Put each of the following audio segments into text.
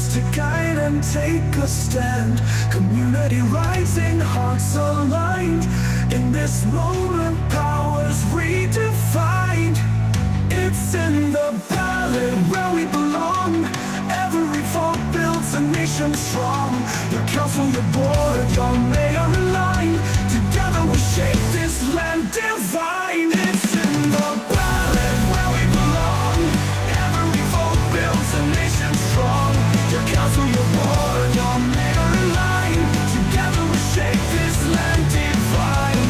voice to guide and take a stand. Community rising, hearts aligned. In this moment, power's redefined. It's in the ballot where we belong. Every vote builds a nation strong. Your council, your board, your mayor in line. Together we shape this land divine. It's in the ballot where we belong. Every vote builds a nation strong. Your council, your board, your mayor in line. Together we shape this land divine.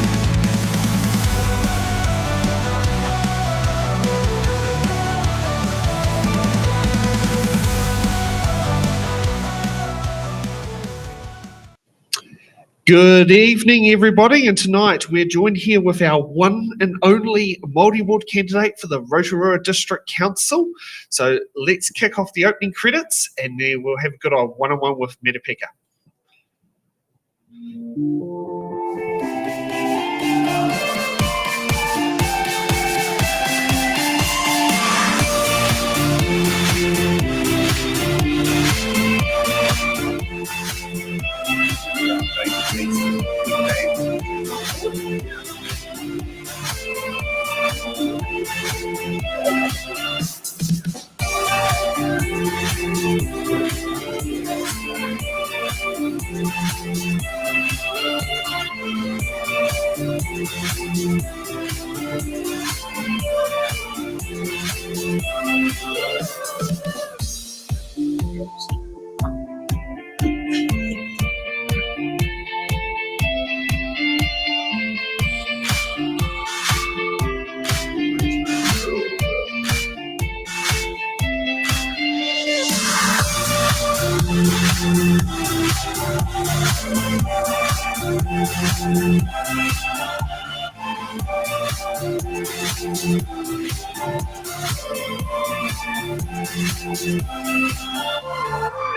Good evening, everybody, and tonight we're joined here with our one and only Māori ward candidate for the Rotorua District Council. So let's kick off the opening credits, and then we'll have a good old one-on-one with Metapeka.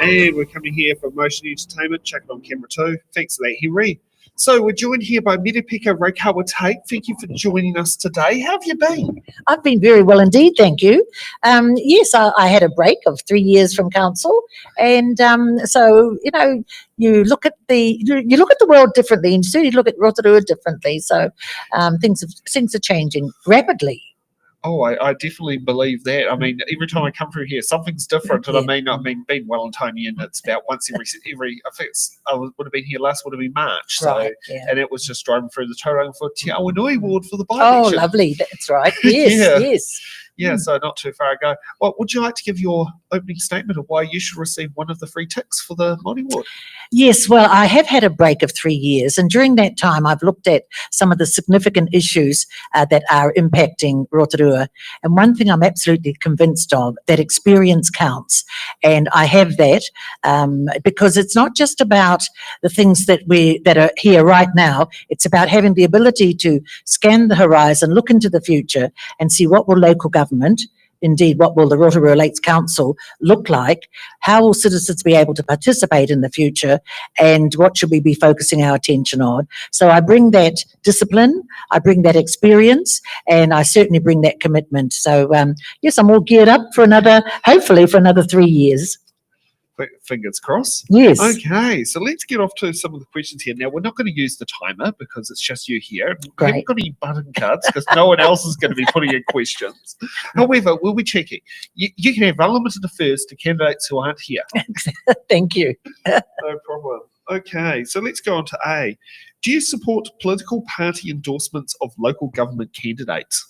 And we're coming here for Motion Entertainment. Check it on camera too. Thanks for that, Henry. So we're joined here by Metapeka Take. Thank you for joining us today. How have you been? I've been very well indeed, thank you. Yes, I had a break of 3 years from council, and so you look at the world differently, and certainly look at Rotorua differently. So things are changing rapidly. Oh, I definitely believe that. I mean, every time I come through here, something's different. And Yeah. I mean, being Wellingtonian, it's about once every. I think I would have been here last. Would have been March. So, Right, yeah. and it was just driving through the Tauranga for Te Awanui ward for the Oh, by-election. lovely! That's right. Yes, Yeah. yes. Yeah, so not too far ago. Well, would you like to give your opening statement of why you should receive one of the free ticks for the Māori ward? Yes, well, I have had a break of 3 years, and during that time, I've looked at some of the significant issues that are impacting Rotorua. And one thing I'm absolutely convinced of, that experience counts, and I have that because it's not just about the things that are here right now. It's about having the ability to scan the horizon, look into the future, and see what will local government. Indeed, what will the Rotorua Lakes Council look like? How will citizens be able to participate in the future? And what should we be focusing our attention on? So I bring that discipline, I bring that experience, and I certainly bring that commitment. So yes, I'm all geared up for hopefully for another 3 years. Fingers crossed. Yes. Okay, so let's get off to some of the questions here. Now, we're not going to use the timer because it's just you here. We Great. haven't got any button cards because no one else is going to be putting in questions. However, we'll be checking. You can have unlimited affairs to candidates who aren't here. Thank you. No problem. Okay, so let's go on to A. Do you support political party endorsements of local government candidates?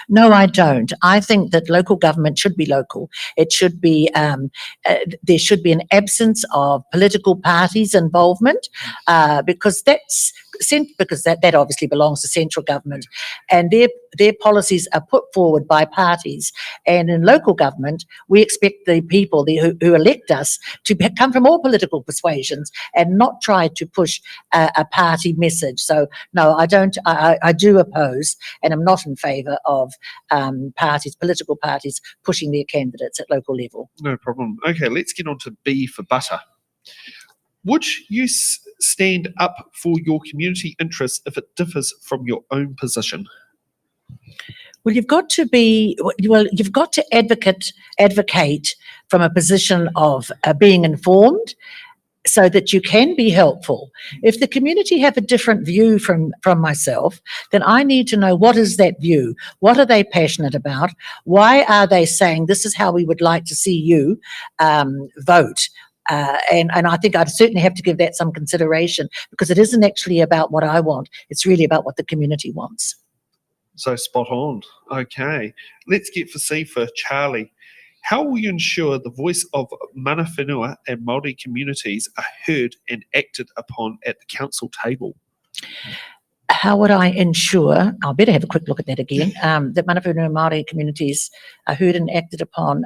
No, I don't. I think that local government should be local. It should be, there should be an absence of political parties' involvement because that obviously belongs to central government, and their policies are put forward by parties. And in local government, we expect the people who elect us to come from all political persuasions and not try to push a party message. So no, I don't. I do oppose, and I'm not in favour of political parties pushing their candidates at local level. No problem. Okay, let's get on to B for butter. Would you stand up for your community interests if it differs from your own position? Well, you've got to advocate from a position of being informed, so that you can be helpful. If the community have a different view from myself, then I need to know, what is that view? What are they passionate about? Why are they saying this is how we would like to see you vote? And I think I'd certainly have to give that some consideration, because it isn't actually about what I want. It's really about what the community wants. So spot on. Okay, let's get for C for Charlie. How will you ensure the voice of mana whenua and Māori communities are heard and acted upon at the council table? How would I ensure, I'll better have a quick look at that again, that mana whenua Māori communities are heard and acted upon?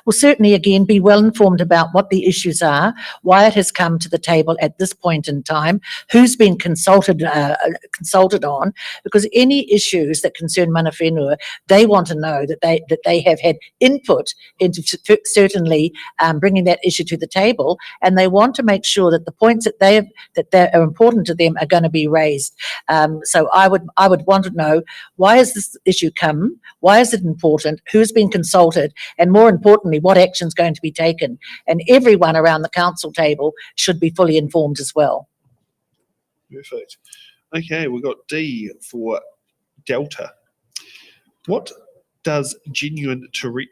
Will certainly, again, be well informed about what the issues are, why it has come to the table at this point in time, who's been consulted on, because any issues that concern mana whenua, they want to know that they have had input into certainly bringing that issue to the table, and they want to make sure that the points that are important to them are going to be raised. So I would want to know, why has this issue come? Why is it important? Who's been consulted? And more importantly, what action is going to be taken? And everyone around the council table should be fully informed as well. Perfect. Okay, we've got D for Delta. What does genuine Te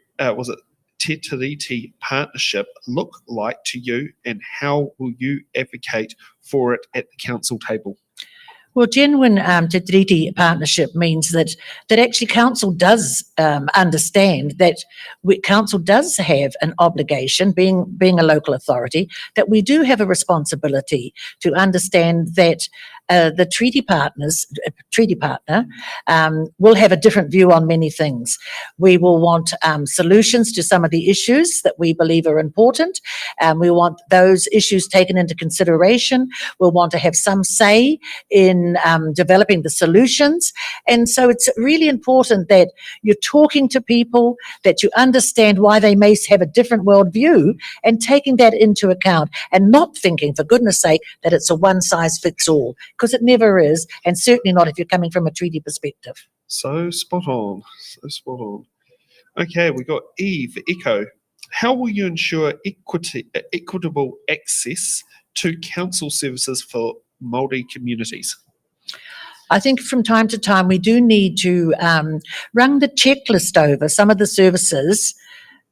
Tiriti partnership look like to you, and how will you advocate for it at the council table? Well, genuine Te Tiriti partnership means that actually council does understand that council does have an obligation, being a local authority, that we do have a responsibility to understand that the treaty partner will have a different view on many things. We will want solutions to some of the issues that we believe are important, and we want those issues taken into consideration. We'll want to have some say in developing the solutions. And so it's really important that you're talking to people, that you understand why they may have a different worldview, and taking that into account, and not thinking, for goodness sake, that it's a one-size-fits-all, because it never is, and certainly not if you're coming from a treaty perspective. So spot on. So spot on. Okay, we've got E for Echo. How will you ensure equitable access to council services for Māori communities? I think from time to time we do need to run the checklist over some of the services,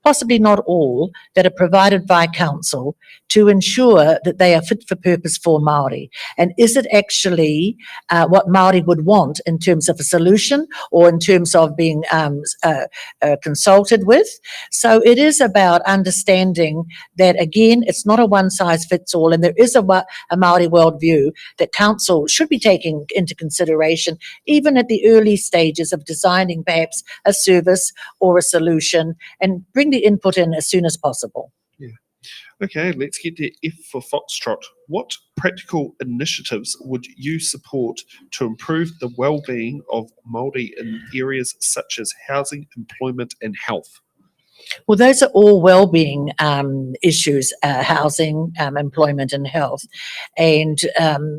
possibly not all, that are provided by council, to ensure that they are fit for purpose for Māori. And is it actually what Māori would want in terms of a solution, or in terms of being consulted with? So it is about understanding that, again, it's not a one-size-fits-all, and there is a Māori worldview that council should be taking into consideration, even at the early stages of designing perhaps a service or a solution, and bring the input in as soon as possible. Yeah. Okay, let's get to F for Foxtrot. What practical initiatives would you support to improve the well-being of Māori in areas such as housing, employment and health? Well, those are all well-being issues, housing, employment and health. And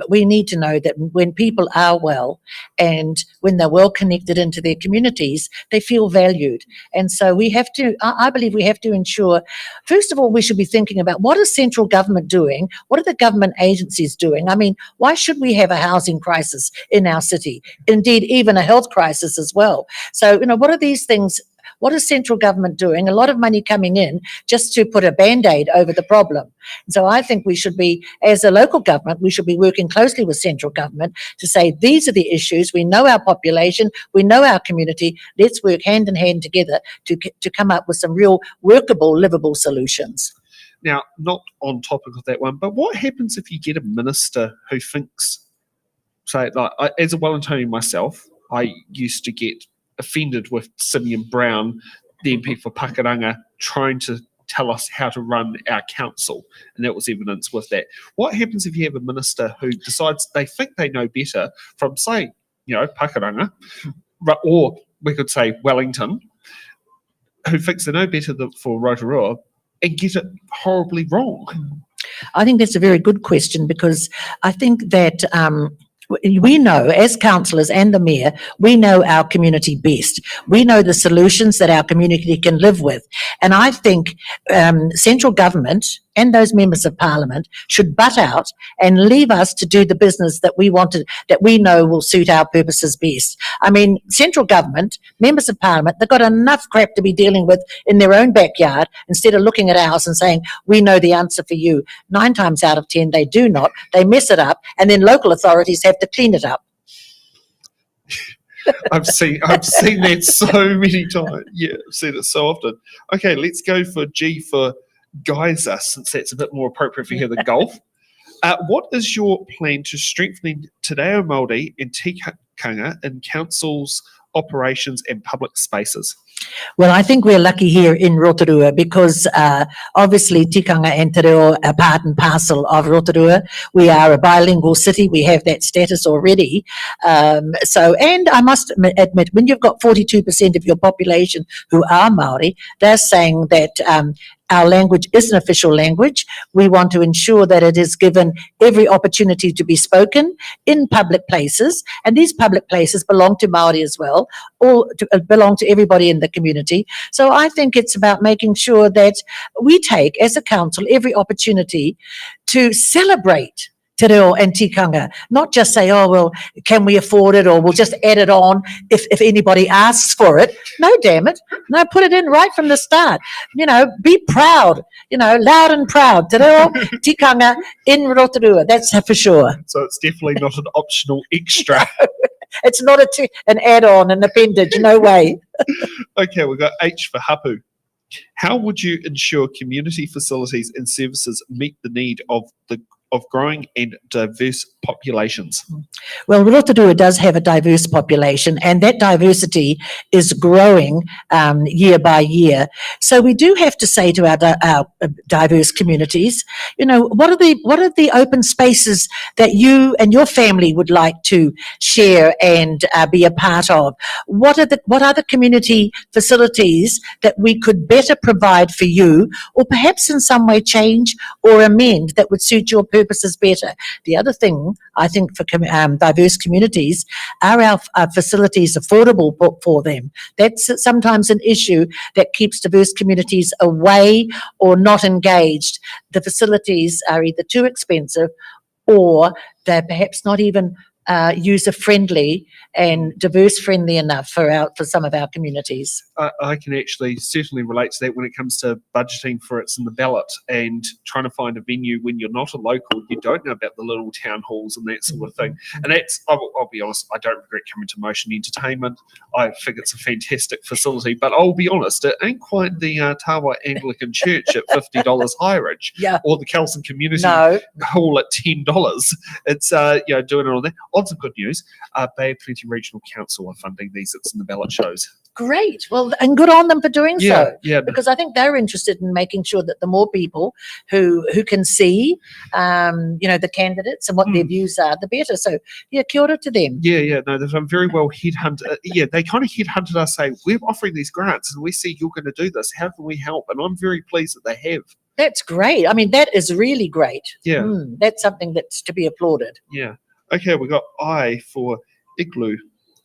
we need to know that when people are well, and when they're well connected into their communities, they feel valued. And so we have to, I believe we have to ensure, first of all, we should be thinking about, what is central government doing? What are the government agencies doing? I mean, why should we have a housing crisis in our city? Indeed, even a health crisis as well. So, what are these things? What is central government doing? A lot of money coming in just to put a Band-Aid over the problem. And so I think we should be, as a local government, we should be working closely with central government to say, these are the issues. We know our population. We know our community. Let's work hand in hand together to come up with some real workable, livable solutions. Now, not on topic of that one, but what happens if you get a minister who thinks, say, like, as a Wellingtonian myself, I used to get offended with Simeon Brown, the MP for Pakuranga, trying to tell us how to run our council, and that was evidence with that. What happens if you have a minister who decides they think they know better from, say, Pakuranga, or we could say Wellington, who thinks they know better for Rotorua, and get it horribly wrong? I think that's a very good question, because I think that we know, as councillors and the mayor, we know our community best. We know the solutions that our community can live with. And I think central government and those members of parliament should butt out and leave us to do the business that we wanted, that we know will suit our purposes best. I mean, central government, members of parliament, they've got enough crap to be dealing with in their own backyard instead of looking at ours and saying, we know the answer for you. 9 times out of 10, they do not. They mess it up, and then local authorities have to clean it up. I've seen that so many times. Yeah, I've seen it so often. Okay, let's go for G for Geyser, since that's a bit more appropriate for here than golf. What is your plan to strengthen Te Reo Māori and tikanga in councils, operations and public spaces? Well, I think we're lucky here in Rotorua because obviously tikanga and te reo are part and parcel of Rotorua. We are a bilingual city. We have that status already. And I must admit, when you've got 42% of your population who are Māori, they're saying that our language is an official language. We want to ensure that it is given every opportunity to be spoken in public places, and these public places belong to Māori as well, belong to everybody in the community. So I think it's about making sure that we take, as a council, every opportunity to celebrate te reo and tikanga, not just say, oh, well, can we afford it, or we'll just add it on if anybody asks for it. No, damn it. No, put it in right from the start. You know, be proud, you know, loud and proud. Te reo, tikanga in Rotorua, that's for sure. So it's definitely not an optional extra. It's not an add-on, an appendage, no way. Okay, we've got H for Hapu. How would you ensure community facilities and services meet the need of growing and diverse populations? Well, Rotorua does have a diverse population, and that diversity is growing year by year. So we do have to say to our diverse communities, you know, what are the open spaces that you and your family would like to share and be a part of? What are the community facilities that we could better provide for you, or perhaps in some way change or amend that would suit your purposes better? The other thing I think for diverse communities are our facilities affordable for them. That's sometimes an issue that keeps diverse communities away or not engaged. The facilities are either too expensive or they're perhaps not even user-friendly and diverse-friendly enough for some of our communities. I can actually certainly relate to that when it comes to budgeting for it's in the ballot and trying to find a venue when you're not a local. You don't know about the little town halls and that sort of thing. And that's, I'll be honest, I don't regret coming to Motion Entertainment. I think it's a fantastic facility, but I'll be honest, it ain't quite the Tawa Anglican Church at $50 highridge, or the Kelson Community Hall at $10. It's doing it on there. On some good news, Bay of Plenty Regional Council are funding these It's in the Ballot shows. Great. Well, and good on them for doing so. Yeah. Because I think they're interested in making sure that the more people who can see, the candidates and what their views are, the better. So, yeah, kia ora to them. Yeah. No, they've done very well headhunted. They kind of headhunted us, saying, we're offering these grants and we see you're going to do this. How can we help? And I'm very pleased that they have. That's great. I mean, that is really great. Yeah. That's something that's to be applauded. Yeah. Okay, we've got I for Igloo.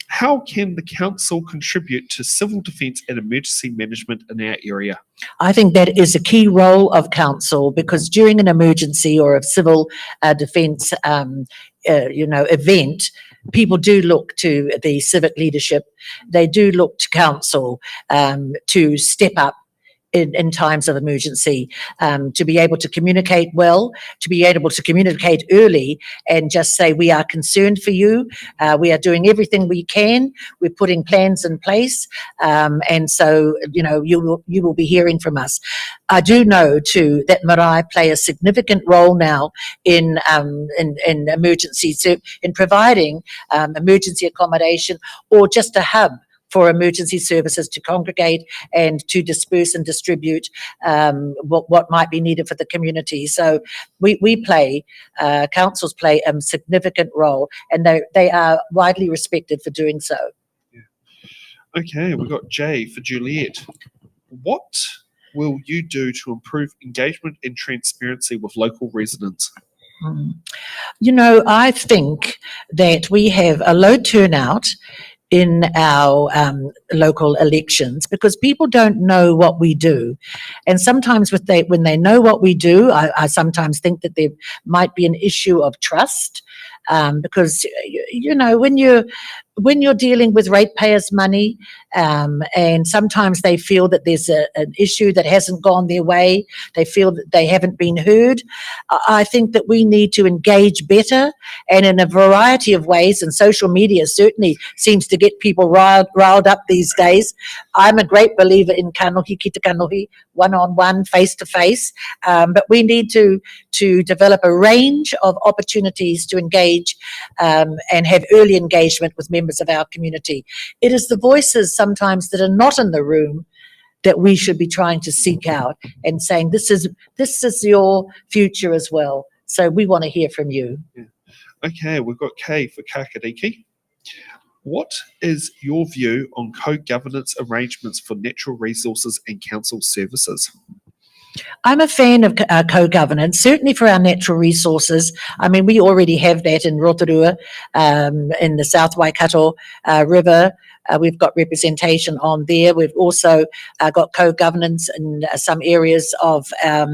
How can the council contribute to civil defence and emergency management in our area? I think that is a key role of council, because during an emergency or a civil defence, event, people do look to the civic leadership. They do look to council to step up in times of emergency, to be able to communicate well, to be able to communicate early and just say, we are concerned for you, we are doing everything we can, we're putting plans in place, and so, you will be hearing from us. I do know too that marae play a significant role now in emergencies, in providing emergency accommodation or just a hub for emergency services to congregate and to disperse and distribute what might be needed for the community. So councils play a significant role, and they are widely respected for doing so. Yeah. Okay, we've got J for Juliet. What will you do to improve engagement and transparency with local residents? You know, I think that we have a low turnout in our local elections because people don't know what we do. And sometimes when they know what we do, I sometimes think that there might be an issue of trust because, you know, when you're dealing with ratepayers' money, and sometimes they feel that there's an issue that hasn't gone their way, they feel that they haven't been heard. I think that we need to engage better and in a variety of ways, and social media certainly seems to get people riled up these days. I'm a great believer in kanohi, ki te kanohi, one-on-one, face-to-face, but we need to develop a range of opportunities to engage and have early engagement with members of our community. It is the voices sometimes that are not in the room that we should be trying to seek out and saying, this is your future as well. So we want to hear from you. Yeah. Okay, we've got Kay for Kakadiki. What is your view on co-governance arrangements for natural resources and council services? I'm a fan of co-governance, certainly for our natural resources. I mean, we already have that in Rotorua, in the South Waikato River. We've got representation on there. We've also got co-governance in some areas of our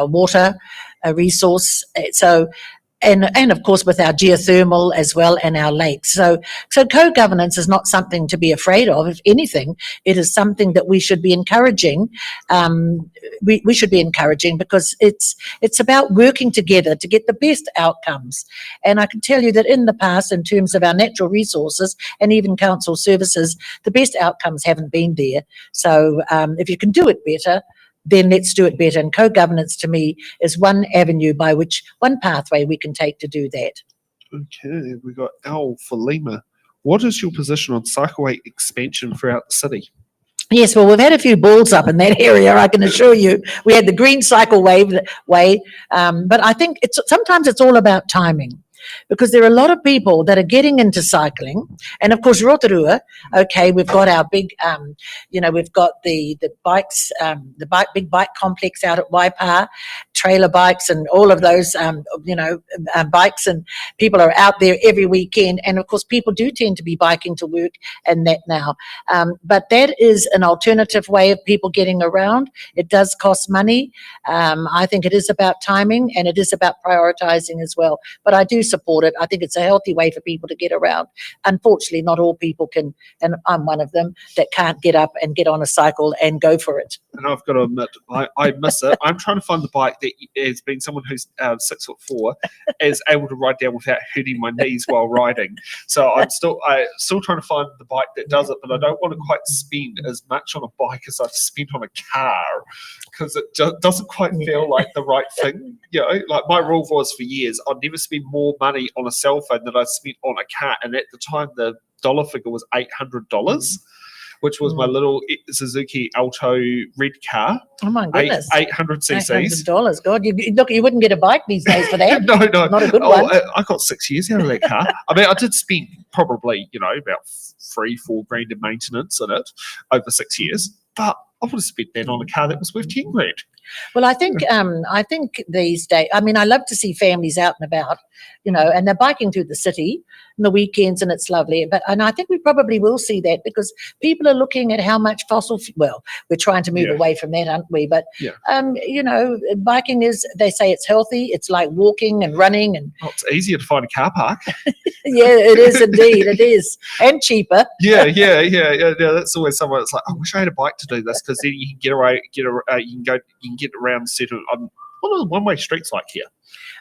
water resource. And of course with our geothermal as well and our lakes. So co-governance is not something to be afraid of. If anything, it is something that we should be encouraging. We should be encouraging because it's about working together to get the best outcomes. And I can tell you that in the past, in terms of our natural resources and even council services, the best outcomes haven't been there. So if you can do it better, then let's do it better. And co-governance to me is one avenue by which, one pathway we can take to do that. Okay, we got Al for Lima. What is your position on cycleway expansion throughout the city? Yes, well, we've had a few balls up in that area, I can assure you. We had the green cycleway, but I think sometimes it's all about timing. Because there are a lot of people that are getting into cycling, and of course Rotorua. Okay, we've got our big, we've got the bikes, big bike complex out at Waipa, trailer bikes, and all of those, bikes, and people are out there every weekend. And of course, people do tend to be biking to work and that now. But that is an alternative way of people getting around. It does cost money. I think it is about timing and it is about prioritising as well. But I do support it. I think it's a healthy way for people to get around. Unfortunately, not all people can, and I'm one of them, that can't get up and get on a cycle and go for it. And I've got to admit, I miss it. I'm trying to find the bike that has been someone who's 6'4" is able to ride down without hurting my knees while riding. So I'm still trying to find the bike that does it, but I don't want to quite spend as much on a bike as I've spent on a car because it doesn't quite feel like the right thing. You know, like my rule was for years, I'd never spend more money on a cell phone than I spent on a car. And at the time, the dollar figure was $800. Which was my little Suzuki Alto red car. Oh my goodness! 800 cc's. $800. God, you wouldn't get a bike these days for that. No, not a good one. I got 6 years out of that car. I mean, I did spend probably about $3-4 grand in maintenance in it over 6 years, but I would have spent that on a car that was worth 10 grand. Well, I think these days, I mean, I love to see families out and about, and they're biking through the city on the weekends, and it's lovely. And I think we probably will see that because people are looking at how much well, we're trying to move away from that, aren't we? But biking is, they say it's healthy. It's like walking and running, and it's easier to find a car park. Yeah, it is indeed. It is, and cheaper. Yeah. That's always someone. It's like, I wish I had a bike to do this because then you can get around certain. What are the one-way streets like here?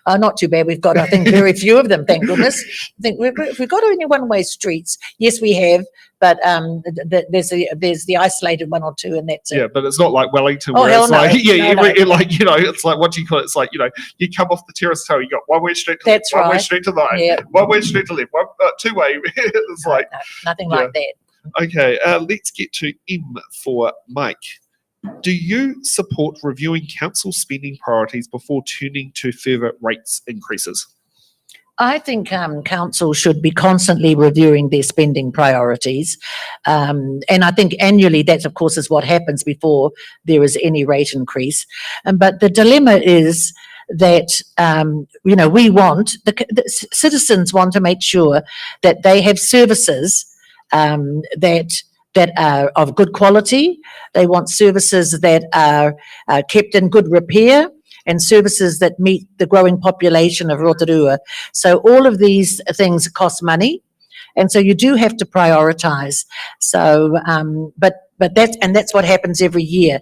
Not too bad. We've got, I think, very few of them, thank goodness. I think we've got only one-way streets. Yes, we have, but there's the isolated one or two, and that's it. Yeah, but it's not like Wellington. Oh, where hell it's no. like, No. it's like, what do you call it? It's like, you come off the terrace tower, you got one-way street to that's left, one-way right. street to the right, Yep. one-way street to left, two-way. It's No, like nothing like that. Okay, let's get to M for Mike. Do you support reviewing council spending priorities before turning to further rates increases? I think council should be constantly reviewing their spending priorities. And I think annually, that, of course, is what happens before there is any rate increase. But the dilemma is that, we want, the citizens want to make sure that they have services that are of good quality. They want services that are kept in good repair, and services that meet the growing population of Rotorua. So all of these things cost money, and so you do have to prioritise. So, but that's what happens every year.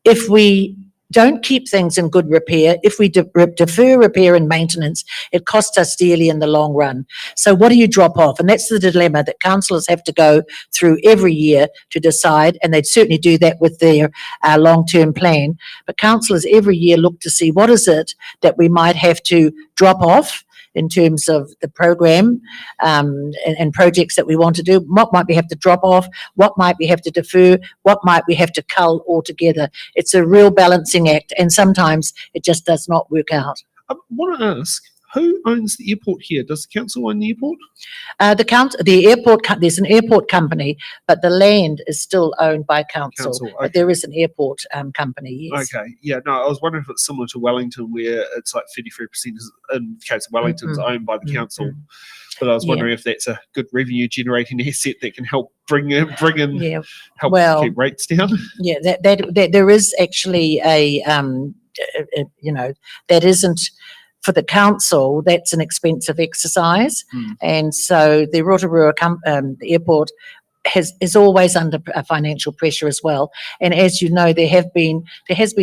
If we don't keep things in good repair, if we defer repair and maintenance, it costs us dearly in the long run. So what do you drop off? And that's the dilemma that councillors have to go through every year to decide, and they'd certainly do that with their long-term plan. But councillors every year look to see what is it that we might have to drop off in terms of the program and projects that we want to do. What might we have to drop off? What might we have to defer? What might we have to cull altogether? It's a real balancing act, and sometimes it just does not work out. I want to ask, who owns the airport here? Does the council own the airport? The airport, there's an airport company, but the land is still owned by council. Okay. But there is an airport company, yes. Okay, yeah, no, I was wondering if it's similar to Wellington, where it's like 33% is, in the case of Wellington's, owned by the council. But I was wondering if that's a good revenue generating asset that can help bring in help keep rates down. Yeah, that there is actually that isn't. For the council, that's an expensive exercise, and so the Rotorua the airport is always under financial pressure as well. And as you know, there has been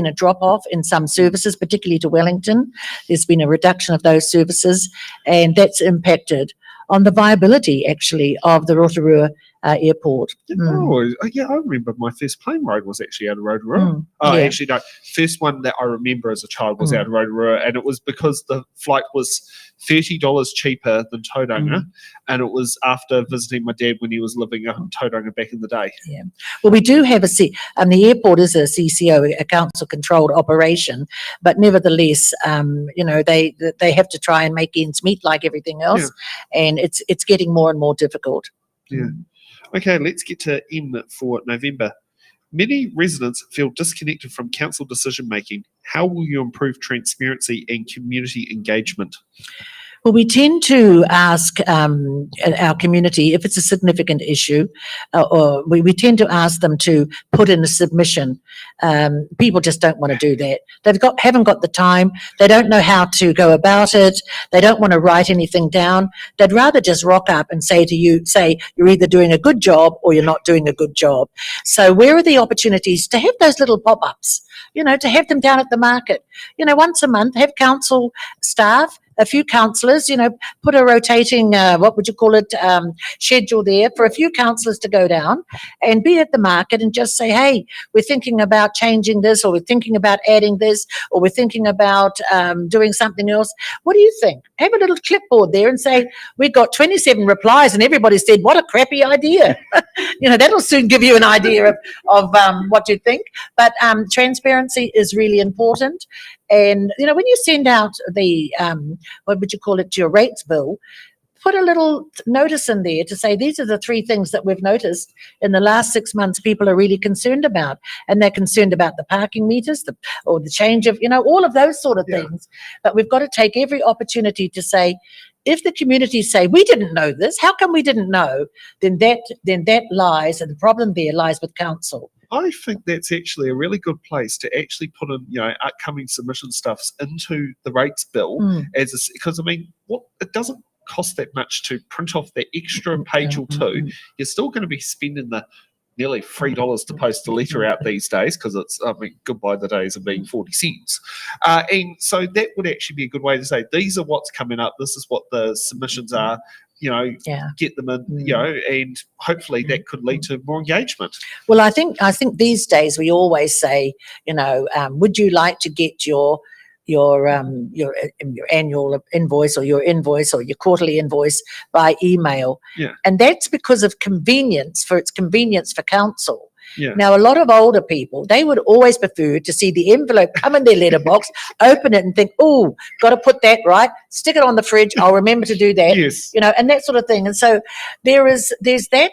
a drop off in some services, particularly to Wellington. There's been a reduction of those services, and that's impacted on the viability actually of the Rotorua airport. Oh, yeah, I remember my first plane ride was actually out of Rotorua. Actually, no, first one that I remember as a child was out of Rotorua, and it was because the flight was $30 cheaper than Tauranga, and it was after visiting my dad when he was living up in Tauranga back in the day. Yeah, well, we do have the airport is a CCO, a council-controlled operation, but nevertheless, they have to try and make ends meet like everything else, and it's getting more and more difficult. Yeah. Okay, let's get to M for November. Many residents feel disconnected from council decision making. How will you improve transparency and community engagement? Well, we tend to ask our community if it's a significant issue, or we tend to ask them to put in a submission. People just don't want to do that. Haven't got the time. They don't know how to go about it. They don't want to write anything down. They'd rather just rock up and say you're either doing a good job or you're not doing a good job. So where are the opportunities to have those little pop-ups? To have them down at the market. Once a month, have council staff, a few councillors, put a rotating, schedule there for a few councillors to go down and be at the market and just say, hey, we're thinking about changing this, or we're thinking about adding this, or we're thinking about doing something else. What do you think? Have a little clipboard there and say, we've got 27 replies and everybody said, what a crappy idea. That'll soon give you an idea of what you think. But transparency is really important. And, when you send out the, your rates bill, put a little notice in there to say, these are the 3 things that we've noticed in the last 6 months people are really concerned about. And they're concerned about the parking meters, or the change of, all of those sort of things. But we've got to take every opportunity to say, if the community say, we didn't know this, how come we didn't know? Then that lies, and the problem there lies with council. I think that's actually a really good place to actually put in, upcoming submission stuffs into the rates bill because it doesn't cost that much to print off that extra page or two. You're still going to be spending the nearly $3 to post a letter out these days, because it's, goodbye the days of being 40 cents. And so that would actually be a good way to say, these are what's coming up. This is what the submissions are. Get them in, and hopefully that could lead to more engagement. Well, I think these days we always say, would you like to get your annual invoice, or your invoice, or your quarterly invoice by email? Yeah. And that's because of convenience for council. Yeah. Now, a lot of older people, they would always prefer to see the envelope come in their letterbox, open it and think, oh, got to put that right, stick it on the fridge, I'll remember to do that, Yes. and that sort of thing. And so there's that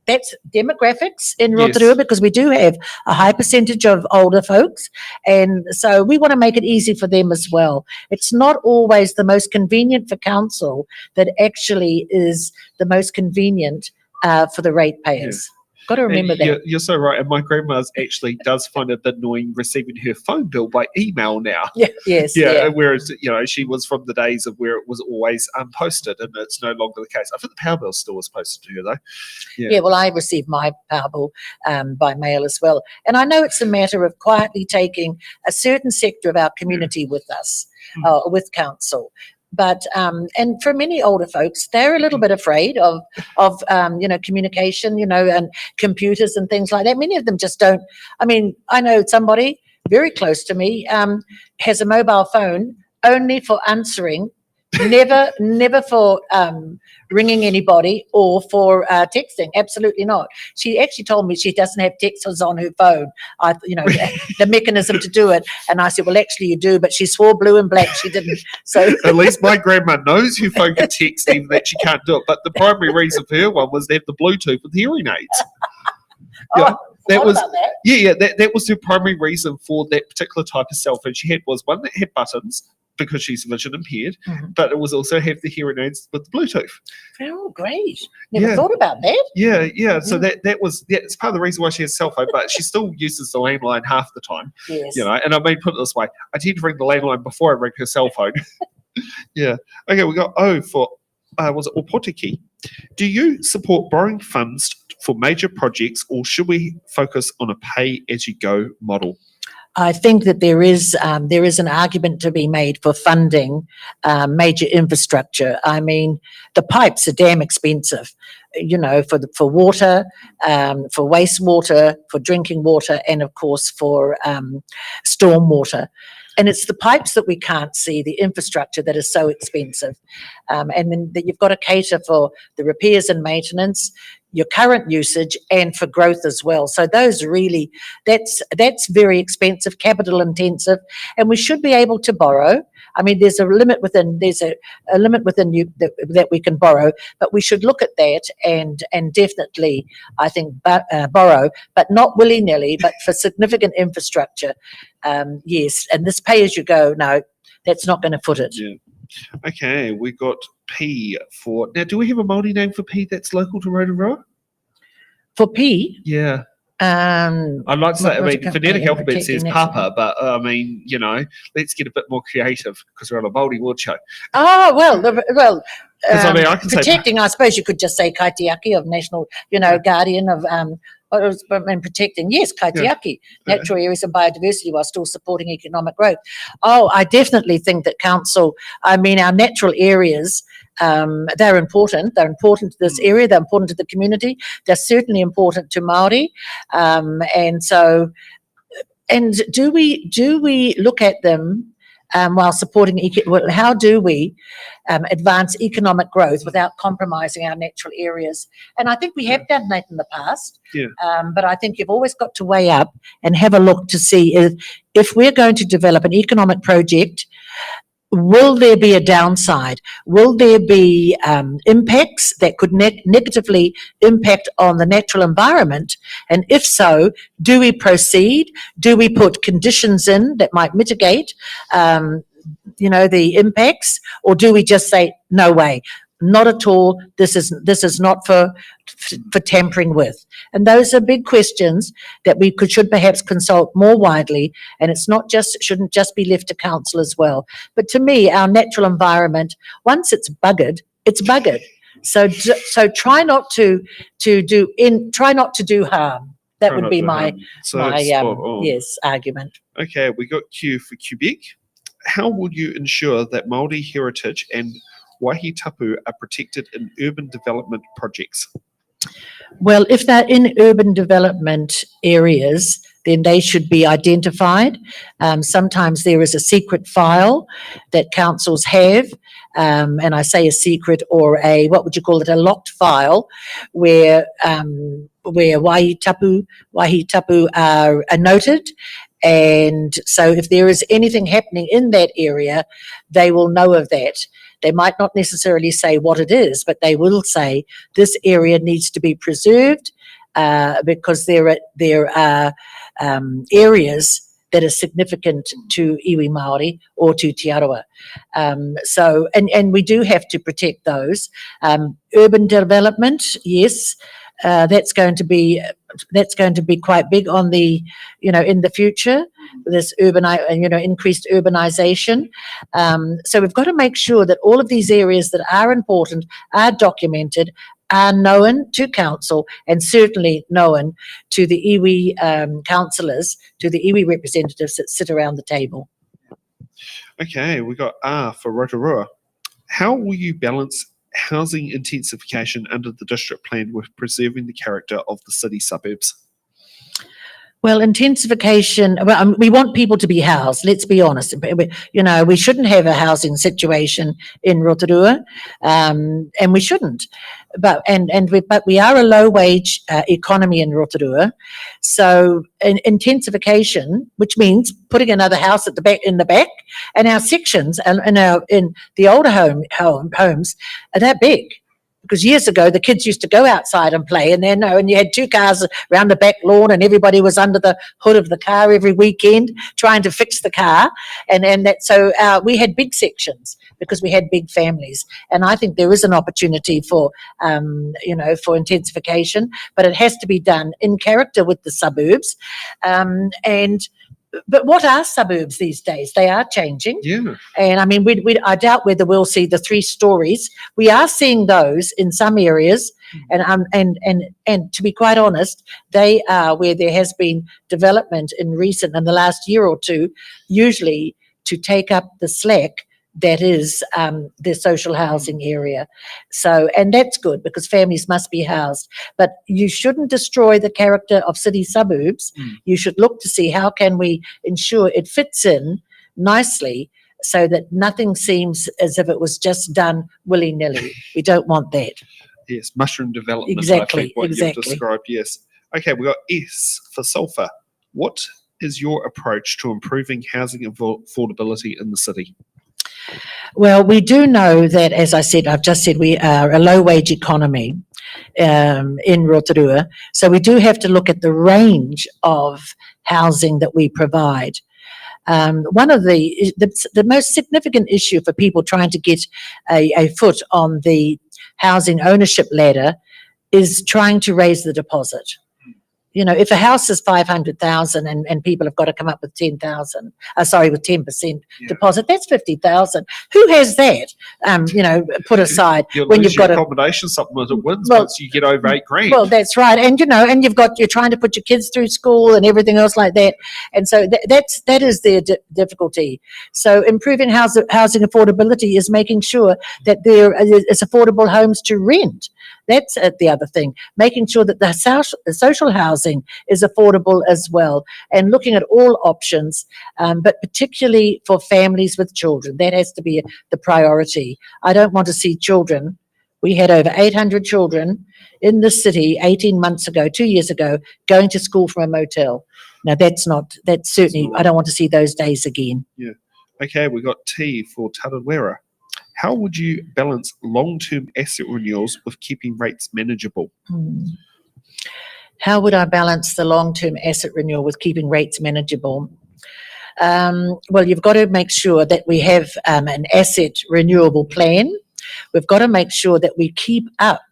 that's demographics in Yes. Rotorua, because we do have a high percentage of older folks, and so we want to make it easy for them as well. It's not always the most convenient for council that actually is the most convenient for the ratepayers. Got to remember And that. you're so right. And my grandma's actually does find it annoying receiving her phone bill by email now. Yeah, yes, yeah. Whereas, she was from the days of where it was always posted, and it's no longer the case. I think the power bill still was posted to her, though. Yeah, well, I received my power bill by mail as well. And I know it's a matter of quietly taking a certain sector of our community with us, with council. But and for many older folks, they're a little bit afraid of communication, and computers and things like that. Many of them just don't. I mean, I know somebody very close to me has a mobile phone only for answering, never for ringing anybody or for texting. Absolutely not. She actually told me she doesn't have texters on her phone. The mechanism to do it. And I said, well, actually you do, but she swore blue and black she didn't. So at least my grandma knows her phone can text, even that she can't do it. But the primary reason for her one was they have the Bluetooth with hearing aids. That was her primary reason for that particular type of cell phone she had, was one that had buttons, because she's vision impaired, but it was also have the hearing aids with the Bluetooth. Oh, great. Never thought about that. Yeah. So it's part of the reason why she has a cell phone, but she still uses the landline half the time. Yes. And I may put it this way, I tend to ring the landline before I ring her cell phone. Yeah. Okay, we got O for, was it Opotiki? Do you support borrowing funds for major projects, or should we focus on a pay-as-you-go model? I think that there is an argument to be made for funding major infrastructure. I mean, the pipes are damn expensive, for water, for wastewater, for drinking water, and of course for storm water. And it's the pipes that we can't see, the infrastructure that is so expensive. And then you've got to cater for the repairs and maintenance, your current usage, and for growth as well. So those really, that's very expensive, capital intensive, and we should be able to borrow. I mean, there's a limit within you that we can borrow, but we should look at that and definitely, I think, borrow, but not willy-nilly, but for significant infrastructure. Yes, and this pay-as-you-go, no, that's not going to foot it. Yeah. Okay, we got P for, now do we have a Māori name for P that's local to Rotorua? For P? Yeah. I'd like to say, I mean, phonetic alphabet says Papa, but I mean, let's get a bit more creative because we're on a Māori word show. Oh, well, I can protecting, I suppose you could just say Kaitiaki of national, guardian of, and protecting, yes, Kaitiaki, natural areas and biodiversity while still supporting economic growth. Oh, I definitely think that council, I mean, our natural areas, they're important. They're important to this area. They're important to the community. They're certainly important to Māori. And do we look at them while supporting, how do we advance economic growth without compromising our natural areas? And I think we have done that in the past. Yeah. But I think you've always got to weigh up and have a look to see if we're going to develop an economic project, will there be a downside? Will there be impacts that could negatively impact on the natural environment? And if so, do we proceed? Do we put conditions in that might mitigate, the impacts? Or do we just say, no way, not at all, this is not for tampering with? And those are big questions that we should perhaps consult more widely, and shouldn't just be left to council as well. But to me, our natural environment, once it's buggered, it's buggered. So try not to do harm. That would be my argument. Okay, we got Q for Quebec. How will you ensure that Māori heritage and waihi tapu are protected in urban development projects? Well, if they're in urban development areas, then they should be identified. Sometimes there is a secret file that councils have, and I say a secret or a locked file, where waihi tapu are noted. And so if there is anything happening in that area, they will know of that. They might not necessarily say what it is, but they will say this area needs to be preserved because there are areas that are significant to iwi Māori or to Te Arawa. So we do have to protect those. Urban development, yes, that's going to be quite big on the, in the future, this increased urbanization. So we've got to make sure that all of these areas that are important are documented, are known to council, and certainly known to the iwi councillors, to the iwi representatives that sit around the table. Okay, we got R for Rotorua. How will you balance housing intensification under the district plan with preserving the character of the city suburbs? Well, intensification, we want people to be housed, let's be honest. We shouldn't have a housing situation in Rotorua, and we shouldn't. But we are a low-wage economy in Rotorua, so intensification, which means putting another house at the back, and our sections in the older homes are that big. Because years ago, the kids used to go outside and play, and you had 2 cars around the back lawn, and everybody was under the hood of the car every weekend trying to fix the car, so we had big sections because we had big families, and I think there is an opportunity for intensification, but it has to be done in character with the suburbs, But what are suburbs these days? They are changing. Yeah. And I mean, I doubt whether we'll see the 3 stories. We are seeing those in some areas. And to be quite honest, they are where there has been development in the last year or two, usually to take up the slack that is the social housing area. So, and that's good because families must be housed. But you shouldn't destroy the character of city suburbs. You should look to see how can we ensure it fits in nicely so that nothing seems as if it was just done willy-nilly. We don't want that. Yes, mushroom development. Exactly, I think what exactly. you've described, yes. Okay, we've got S for sulphur. What is your approach to improving housing affordability in the city? Well, we do know that, as I've just said, we are a low-wage economy in Rotorua. So we do have to look at the range of housing that we provide. One of the most significant issue for people trying to get a foot on the housing ownership ladder is trying to raise the deposit. If a house is 500,000 and people have got to come up with 10,000, with 10% deposit, that's 50,000. Who has that? Put aside when you've got accommodation supplement it wins once you get over $8,000. Well, that's right, and you're trying to put your kids through school and everything else like that, and so that is their difficulty. So improving housing affordability is making sure that there is affordable homes to rent. That's the other thing, making sure that the social housing is affordable as well, and looking at all options, but particularly for families with children. That has to be the priority. I don't want to see children. We had over 800 children in the city 18 months ago, 2 years ago, going to school from a motel. Now, that's certainly, I don't want to see those days again. Yeah. Okay, we've got T for Tarawera. How would you balance long-term asset renewals with keeping rates manageable? How would I balance the long-term asset renewal with keeping rates manageable? Well, you've got to make sure that we have an asset renewable plan. We've got to make sure that we keep up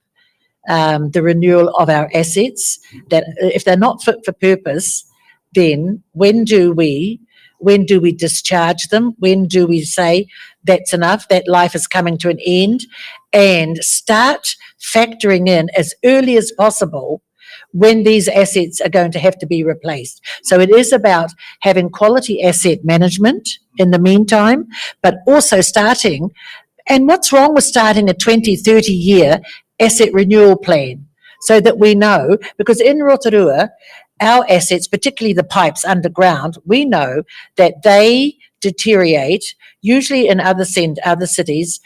the renewal of our assets, that if they're not fit for purpose, then when do we discharge them? When do we say that's enough, that life is coming to an end, and start factoring in as early as possible when these assets are going to have to be replaced? So it is about having quality asset management in the meantime, but also starting, and what's wrong with starting a 20, 30-year asset renewal plan so that we know, because in Rotorua, our assets, particularly the pipes underground, we know that they deteriorate. Usually in other cities,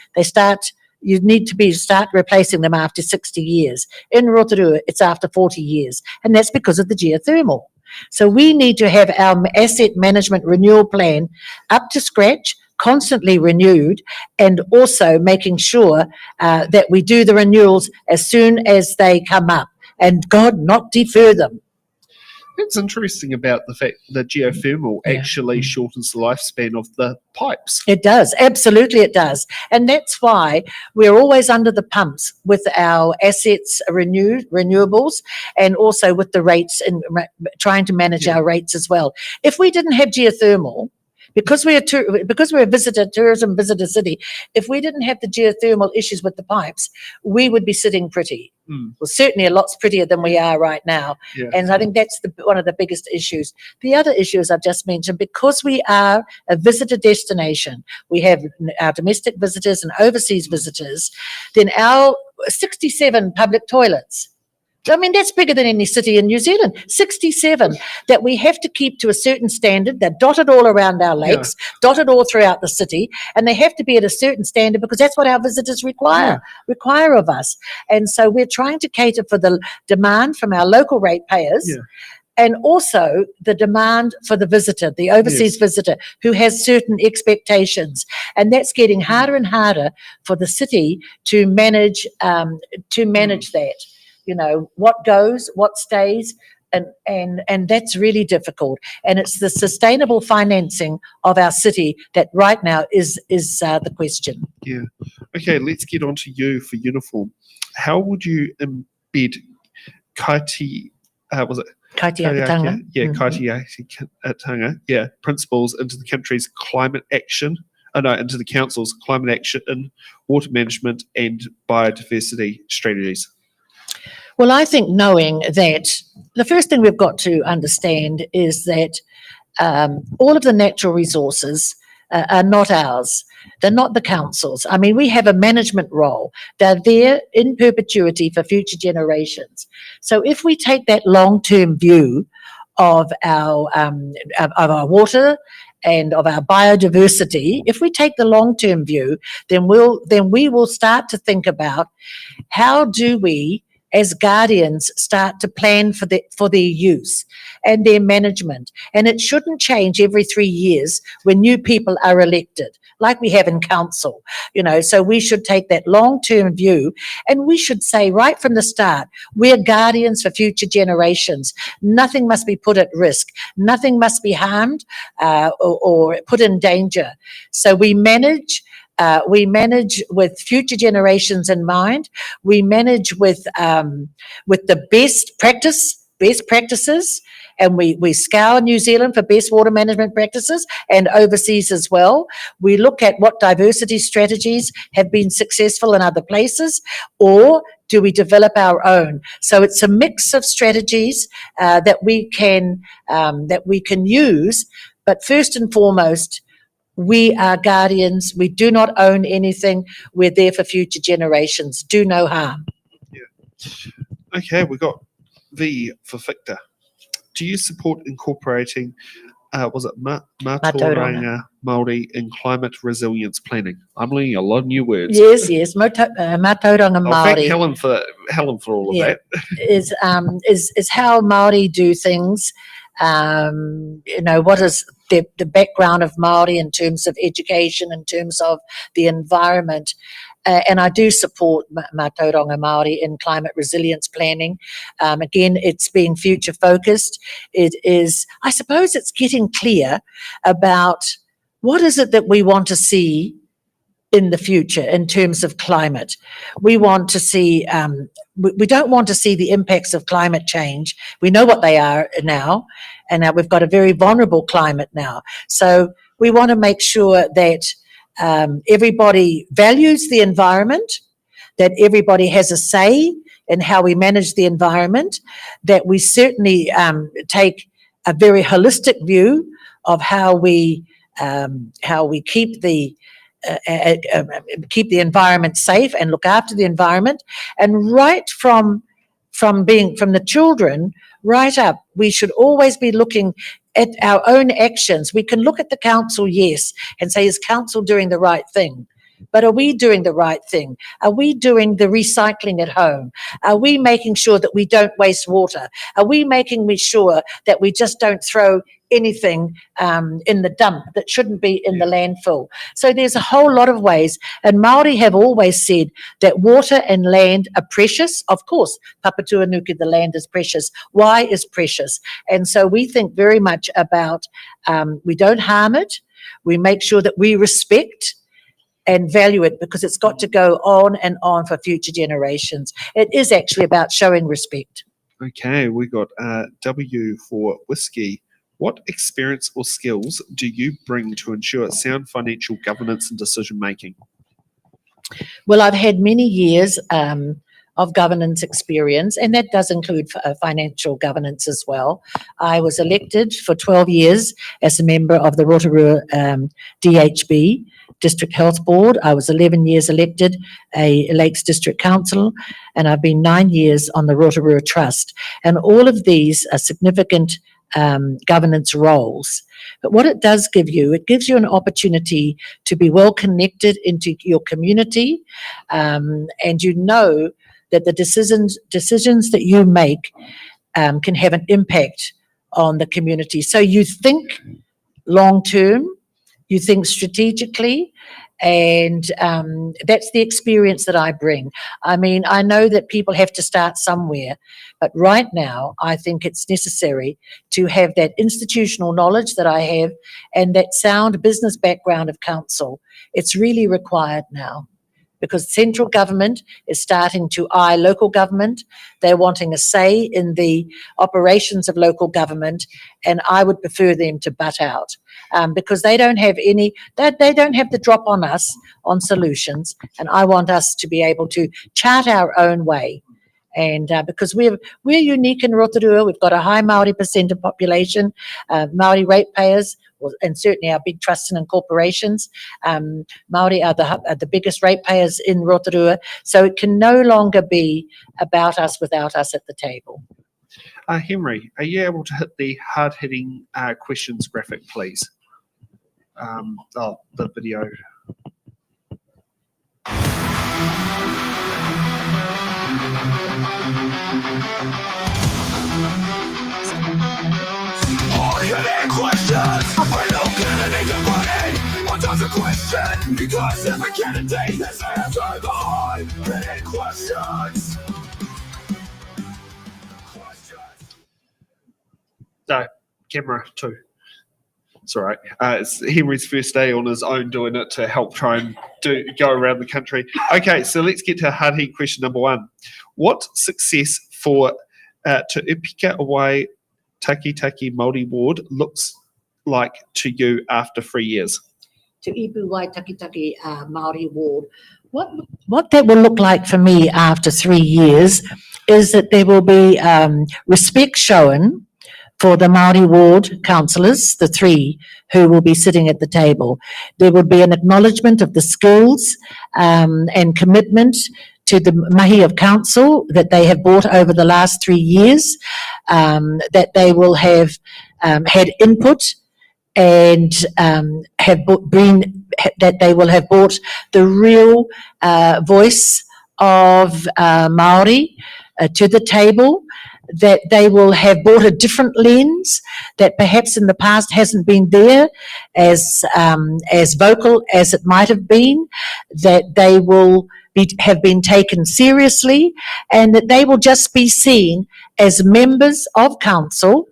you need to start replacing them after 60 years. In Rotorua, it's after 40 years, and that's because of the geothermal. So we need to have our asset management renewal plan up to scratch, constantly renewed, and also making sure that we do the renewals as soon as they come up. and God not defer them. It's interesting about the fact that geothermal actually shortens the lifespan of the pipes. It does, absolutely it does. And that's why we're always under the pumps with our assets renewables, and also with the rates, and trying to manage our rates as well. If we didn't have geothermal, because we're a tourism visitor city, if we didn't have the geothermal issues with the pipes, we would be sitting pretty. Well, certainly a lot prettier than we are right now. Yeah. And I think that's one of the biggest issues. The other issues I've just mentioned, because we are a visitor destination, we have our domestic visitors and overseas visitors, then our 67 public toilets, I mean, that's bigger than any city in New Zealand. 67 that we have to keep to a certain standard. They're dotted all around our lakes, dotted all throughout the city, and they have to be at a certain standard because that's what our visitors require of us. And so we're trying to cater for the demand from our local ratepayers. And also the demand for the visitor, the overseas visitor, who has certain expectations. And that's getting harder and harder for the city to manage that. You know, what goes, what stays, and that's really difficult. And it's the sustainable financing of our city that right now is the question. Yeah. Okay, let's get on to you for uniform. How would you embed Kaitiakitanga? Kaitiakitanga. Kaitiakitanga, principles into the country's climate action, into the council's climate action, water management and biodiversity strategies? Well, I think knowing that the first thing we've got to understand is that all of the natural resources are not ours. They're not the council's. I mean, we have a management role. They're there in perpetuity for future generations. So if we take that long-term view of our water and of our biodiversity, if we take the long-term view, then we will start to think about how do we, as guardians, start to plan for their use and their management. And it shouldn't change every 3 years when new people are elected, like we have in council, you know. So we should take that long-term view, and we should say right from the start, we're guardians for future generations. Nothing must be put at risk. Nothing must be harmed or put in danger. So we manage with future generations in mind. We manage with the best practices, and we scour New Zealand for best water management practices and overseas as well. We look at what diversity strategies have been successful in other places, or do we develop our own? So it's a mix of strategies that we can use. But first and foremost, we are guardians. We do not own anything. We're there for future generations. Do no harm. Yeah. Okay, we got V for Victor. Do you support incorporating, Mātauranga Māori in climate resilience planning? I'm learning a lot of new words. Yes. Mātauranga Māori. Thank Helen for all of that. Is how Māori do things. You know, what is the background of Māori in terms of education, in terms of the environment. And I do support Mātauranga Māori in climate resilience planning. Again, it's being future focused. It is, I suppose it's getting clear about what is it that we want to see in the future in terms of climate. We want to see, we don't want to see the impacts of climate change. We know what they are now, and now we've got a very vulnerable climate now. So we want to make sure that everybody values the environment, that everybody has a say in how we manage the environment, that we certainly take a very holistic view of how we keep the environment safe and look after the environment. And right from the children right up, we should always be looking at our own actions. We can look at the council, yes, and say, is council doing the right thing? But are we doing the right thing? Are we doing the recycling at home? Are we making sure that we don't waste water? Are we making sure that we just don't throw anything in the dump that shouldn't be in the landfill? So there's a whole lot of ways. And Māori have always said that water and land are precious. Of course, Papatuanuku, the land is precious. Wai is precious. And so we think very much about we don't harm it. We make sure that we respect and value it, because it's got to go on and on for future generations. It is actually about showing respect. Okay, we got W for whiskey. What experience or skills do you bring to ensure sound financial governance and decision making? Well, I've had many years of governance experience, and that does include financial governance as well. I was elected for 12 years as a member of the Rotorua DHB, District Health Board. I was 11 years elected a Lakes District Council, and I've been 9 years on the Rotorua Trust. And all of these are significant governance roles. But what it does give you, it gives you an opportunity to be well connected into your community, and you know that the decisions that you make can have an impact on the community. So you think long term, you think strategically, and that's the experience that I bring. I mean, I know that people have to start somewhere, but right now I think it's necessary to have that institutional knowledge that I have and that sound business background of council. It's really required now, because central government is starting to eye local government. They're wanting a say in the operations of local government, and I would prefer them to butt out because they don't have any, they don't have the drop on us on solutions, and I want us to be able to chart our own way. And because we're unique in Rotorua, we've got a high Māori percent of population, Māori ratepayers, and certainly our big trusts and corporations. Māori are the biggest ratepayers in Rotorua, so it can no longer be about us without us at the table. Henry, are you able to hit the hard-hitting questions graphic, please? The video. Hard-hitting questions. I don't get anything funny. What does a question? Because every candidate has answered the hard-hitting questions. No, camera 2. It's all right. It's Henry's first day on his own doing it to help try and go around the country. Okay, so let's get to hard-hitting question number 1. What success for to Ipu Wai Taketake Māori ward looks like to you after 3 years? To Ipu Wai Taketake Māori ward. What that will look like for me after 3 years is that there will be respect shown for the Māori ward councillors, the 3 who will be sitting at the table. There will be an acknowledgement of the skills and commitment to the mahi of council that they have brought over the last 3 years, that they will have had input and that they will have brought the real voice of Māori to the table, that they will have brought a different lens that perhaps in the past hasn't been there as vocal as it might have been, that they will have been taken seriously, and that they will just be seen as members of council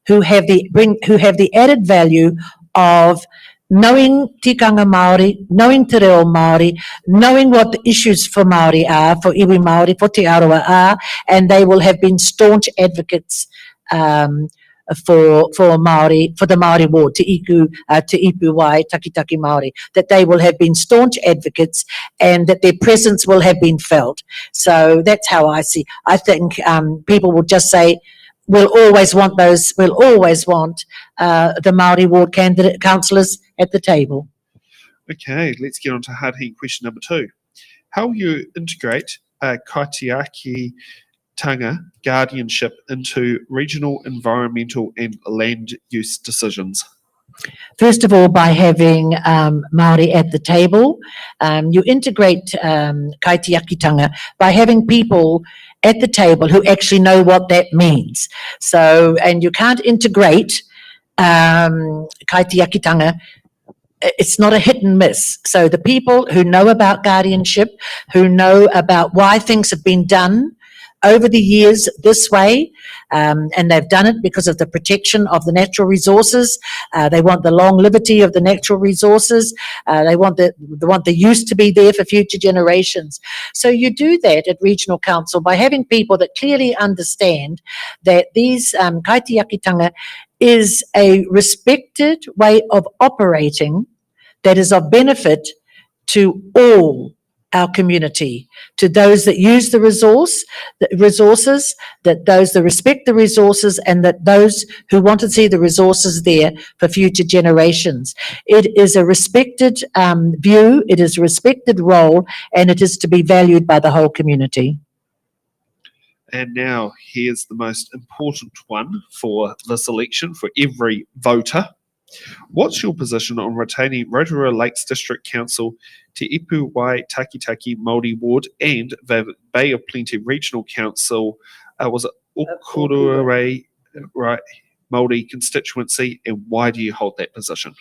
who have the added value of knowing tikanga Māori, knowing te reo Māori, knowing what the issues for Māori are, for iwi Māori, for te aroa are, and they will have been staunch advocates for Māori, for the Māori ward, te Ipu Wai Taketake Māori, that they will have been staunch advocates and that their presence will have been felt. So that's how I see. I think people will just say, we'll always want the Māori ward candidate councillors at the table. Okay, let's get on to hard-hitting question number 2. How will you integrate kaitiaki tanga guardianship into regional environmental and land use decisions? First of all, by having Māori at the table, you integrate kaitiakitanga by having people at the table who actually know what that means. So, and you can't integrate kaitiakitanga. It's not a hit and miss. So the people who know about guardianship, who know about why things have been done over the years this way, and they've done it because of the protection of the natural resources. They want the longevity of the natural resources. They want the use to be there for future generations. So you do that at regional council by having people that clearly understand that these kaitiakitanga is a respected way of operating that is of benefit to all our community, to those that use the resources, that those that respect the resources, and that those who want to see the resources there for future generations. It is a respected view, it is a respected role, and it is to be valued by the whole community. And now here's the most important one for this election for every voter. What's your position on retaining Rotorua Lakes District Council Te Ipu Wai Taketake Māori Ward and the Bay of Plenty Regional Council, was it Rotorua Māori constituency, and why do you hold that position?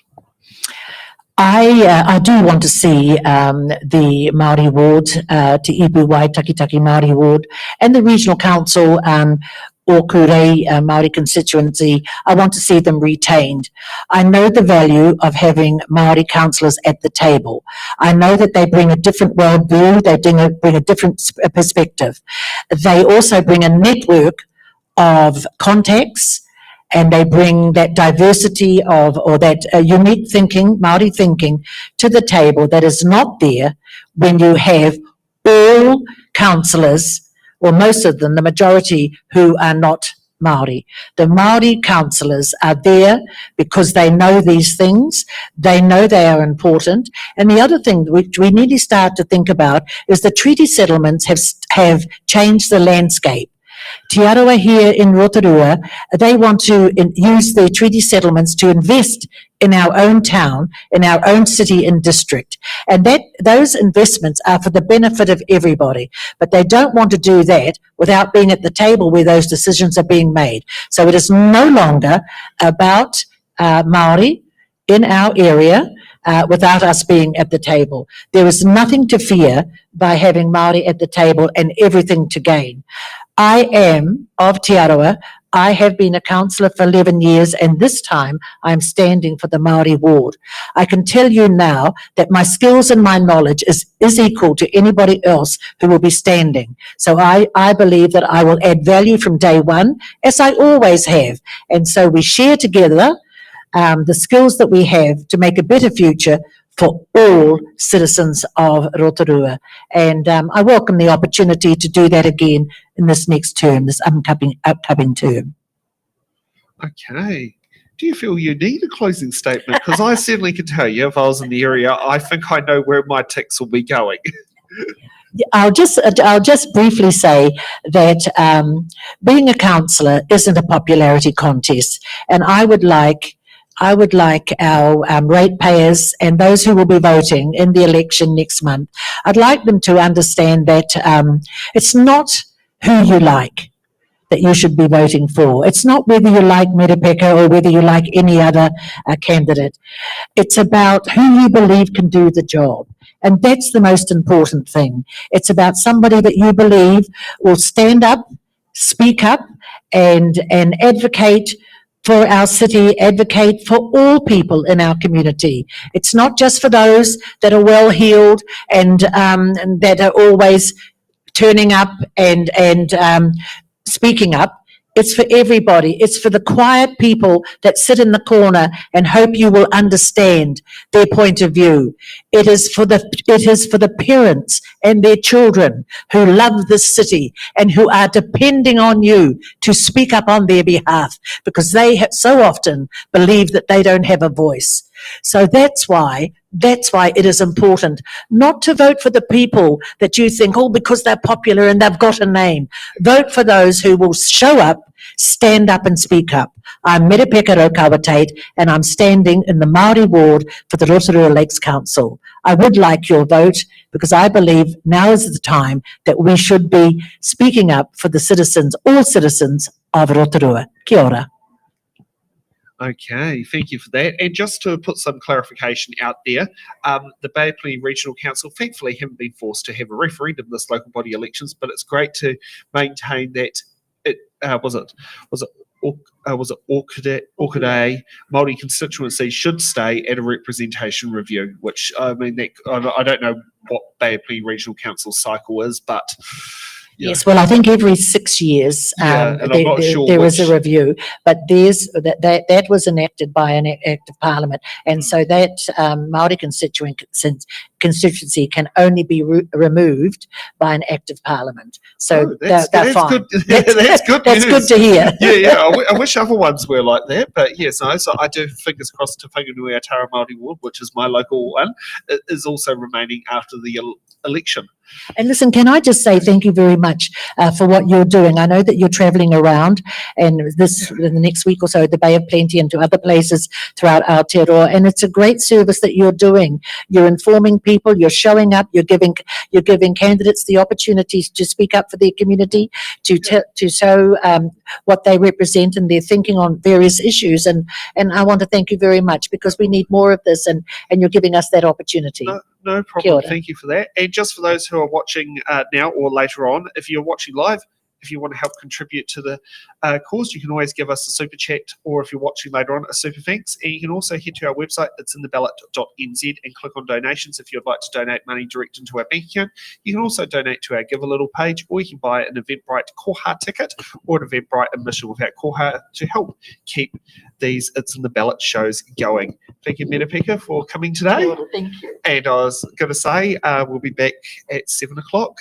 I do want to see the Māori ward, Te Ipu Wai Taketake Māori ward, and the regional council or Kure Māori constituency. I want to see them retained. I know the value of having Māori councillors at the table. I know that they bring a different worldview, they bring a different perspective. They also bring a network of contacts, and they bring that diversity of, or that unique thinking, Māori thinking, to the table that is not there when you have all councillors, or most of them, the majority, who are not Māori. The Māori councillors are there because they know these things, they know they are important. And the other thing which we need to start to think about is the treaty settlements have changed the landscape. Te Arawa here in Rotorua, they want to use the treaty settlements to invest in our own town, in our own city and district. And those investments are for the benefit of everybody. But they don't want to do that without being at the table where those decisions are being made. So it is no longer about Māori in our area without us being at the table. There is nothing to fear by having Māori at the table and everything to gain. I am of Te Arawa. I have been a councillor for 11 years, and this time I'm standing for the Māori ward. I can tell you now that my skills and my knowledge is equal to anybody else who will be standing. So I believe that I will add value from day one, as I always have. And so we share together the skills that we have to make a better future for all citizens of Rotorua. And I welcome the opportunity to do that again in this next term, this upcoming term. Okay. Do you feel you need a closing statement? Because I certainly can tell you, if I was in the area, I think I know where my ticks will be going. I'll just briefly say that being a councillor isn't a popularity contest, and I would like our ratepayers and those who will be voting in the election next month, I'd like them to understand that it's not who you like that you should be voting for. It's not whether you like Merepeka or whether you like any other candidate. It's about who you believe can do the job. And that's the most important thing. It's about somebody that you believe will stand up, speak up, and advocate for our city, advocate for all people in our community. It's not just for those that are well-heeled and that are always turning up and speaking up. It's for everybody. It's for the quiet people that sit in the corner and hope you will understand their point of view. It is for the parents and their children who love this city and who are depending on you to speak up on their behalf, because they so often believe that they don't have a voice. So that's why it is important not to vote for the people that you think, oh, because they're popular and they've got a name. Vote for those who will show up, stand up and speak up. I'm Merepeka Raukawatate, and I'm standing in the Māori ward for the Rotorua Lakes Council. I would like your vote because I believe now is the time that we should be speaking up for the citizens, all citizens of Rotorua. Kia ora. Okay, thank you for that. And just to put some clarification out there, the Bay of Plenty Regional Council thankfully haven't been forced to have a referendum this local body elections, but it's great to maintain that it was it Orkidea Māori constituency should stay at a representation review, which I mean, I don't know what Bay of Plenty Regional Council cycle is, but yeah. Yes, well, I think every 6 years And I'm not sure there is a which- review, but that was enacted by an act of parliament, and so that Māori constituency can only be removed by an act of parliament. So they're fine. Good. That's good. That's news. good to hear. Yeah. I wish other ones were like that, but yes, no. So I do fingers crossed to Whanganui Atara Māori Ward, which is my local one, is also remaining after the election. And listen, can I just say thank you very much for what you're doing. I know that you're travelling around, and in the next week or so, the Bay of Plenty and to other places throughout Aotearoa, and it's a great service that you're doing. You're informing people, you're showing up, you're giving candidates the opportunities to speak up for their community, to show what they represent and their thinking on various issues. And I want to thank you very much because we need more of this, and you're giving us that opportunity. No Kia problem. ora. Thank you for that. And just for those who are watching now or later on, if you're watching live, if you want to help contribute to the cause, you can always give us a super chat, or if you're watching later on, a super thanks. And you can also head to our website, it's in the ballot.nz, and click on donations if you'd like to donate money direct into our bank account. You can also donate to our Give a Little page, or you can buy an Eventbrite koha ticket or an Eventbrite admission without koha to help keep these It's in the Ballot shows going. Thank you, Merepeka, for coming today. Thank you. And I was going to say, we'll be back at 7 o'clock.